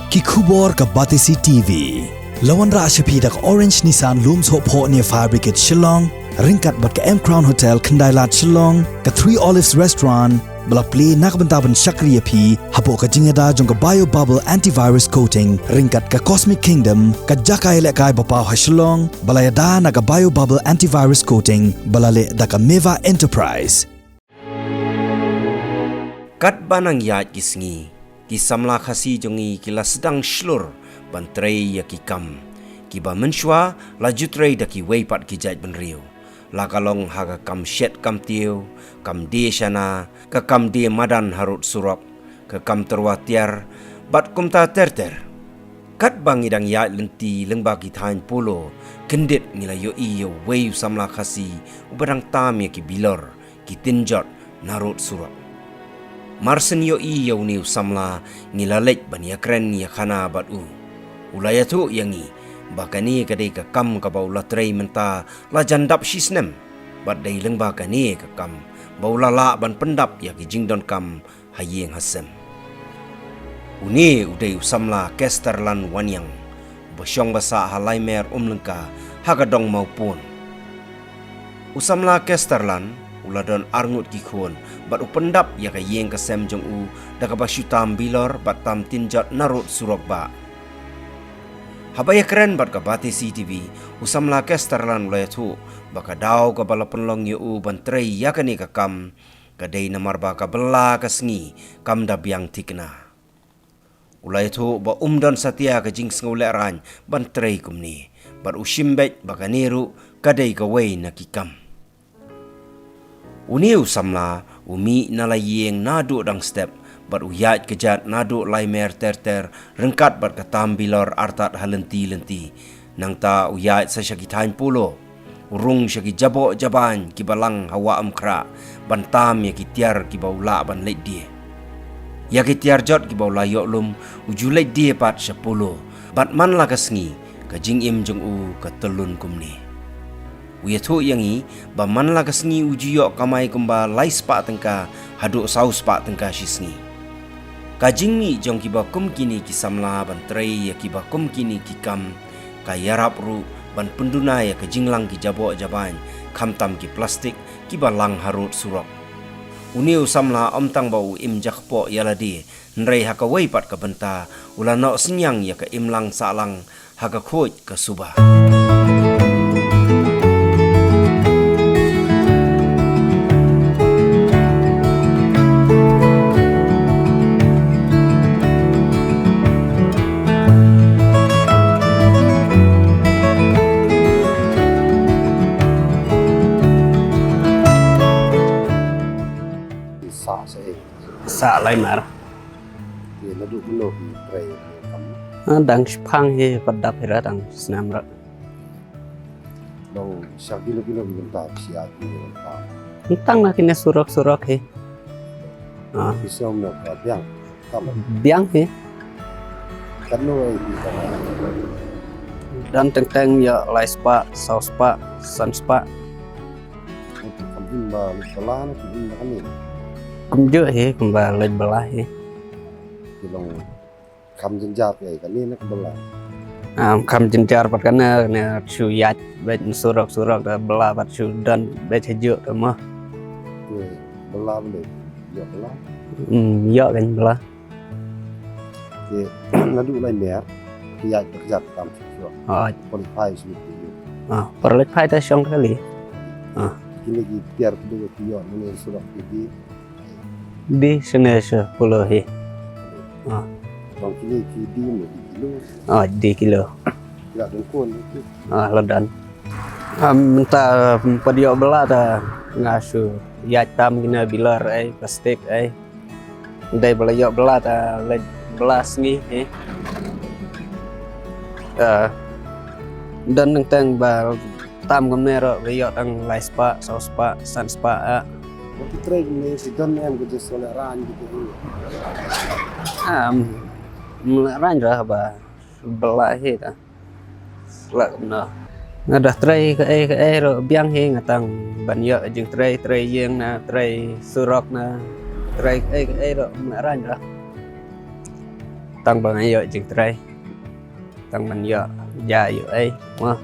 Kikubor ka Batisi TV. Lawan ra asyapi dak Orange Nissan Looms Hope Ho near Fire Brigade Shillong, ringkat bat ka M Crown Hotel Kendailat Shillong, ka Three Olives Restaurant, balak play nakabentaban Shakriya P, hapo ka jingada jong ka Bio Bubble Antivirus Coating, ringkat ka Cosmic Kingdom, ka Jakay Lekay Bapaw ha Shillong, balayada na ka Bio Bubble Antivirus Coating, balale da ka Meva Enterprise. Kat banang yat kisngi, kisamla khasi jongi kila sedang shlur bantrei ya kikam, kiba menshwa la jutrei da ki weipat ki jait benriu, la kalong haga kam shet kam tiu, kam de shana, ka kam de madan harut surap, ka kam terwatiar, bat kumta terter. Kat bangidang yat lenti lengba ki thain polo, kendit ngila yo iyo wei samla khasi, ubadang tam ya ki bilor, ki tinjot narut surap. Marsen yo i yo ni samla ngilalek ban ya kren ya khana bat u ulaya tu yangi bakani kadai ka kam ka baula trei menta la jandap shisnem bat dai leng bakani ka kam baula la ban pendap ya ki jingdon kam hayeng hasem uni udai samla kesterlan wanyang bosyong basa halai mer umlengka hagadong maupun usamla kesterlan uladon arngut gikhon bat upendap ya ka yeng ka sem jong u da ka basyutam bilor bat tam tinjat narut surok ba habaya keren bat ka Batisi TV usamla kesterlan ulaya tu baka daw ka bala penlong yu u bantrei ya ka ni ka kam kadai namar ba ka bela ka sngi kam da biang tikna ulaya tu ba umdan satia ka jing ngule ran bantrei kumni bat usimbet baka niru kadai ka wei na kikam Uniu samla umi nalayeng nadu dang step bat uyat kejat nadu laimer terter rengkat bat katam bilor artat halenti-lenti nang ta uyat sa syakitain pulo urung syaki jabo jaban kibalang hawa amkra bantam ya kitiar kibaula ban leit dia ya kitiar jot kibaula yoklum ujulait dia pat 10 bat man la kasngi kajing im jong u katelun kumni Uya tu yangi ba man la kasngi ujiyo kamai kumba lai spa tengka haduk saus spa tengka shisngi. Kajing mi jong kiba kum kini kisamla ban trei ya kiba kum kini kikam kayarap ru ban penduna ya kajinglang ki jabo jaban kam tam ki plastik kiba lang harut surok. Uniu samla om tang bau im jakpo yaladi nrei haka weipat ka benta ulana senyang ya ka imlang salang haka khoj ka subah. Sa lai mar ye nadu bulo bi tray kam dang phang he padap hera dang snam ra dong shagilo gilo benta sia ki ta tang na kine surak he bisom no ka biang kam biang he kan no ai bi ta dan teng ya lai spa saus spa sun spa kam bin ba kala na ki bin kan ni cũng dữ he cũng ba lên bala he kilong kam jenjat ai kan ni nak bela kam jenjar pat kana ne chu yat bet surak da bala pat chu dan bet hejo ta ma ye bela bele ya bela yo kan bala ye nadu lai mer ki ya kerja kam so pon pai su perlet pai ta syong kali kini ki tiar tu ki yo ni surat ki di sene se pulo he dong kini ki di ni kilo di kilo ya dong kon tu ledan minta padio bela ta ngasu ya tam gina bilar plastik dai bela yo bela ta le belas ni dan teng ba tam gamnero yo tang lai spa saus spa sun spa Waktu tray ni si don em kerja soleran gitu. Ran ra ba bela he ta la no ngadah tray ke ro biang he ngatang ban yo jing tray yeng na tray surok na tray ro ran ra tăng bằng ấy chừng trai tăng mình giờ già giờ ấy mà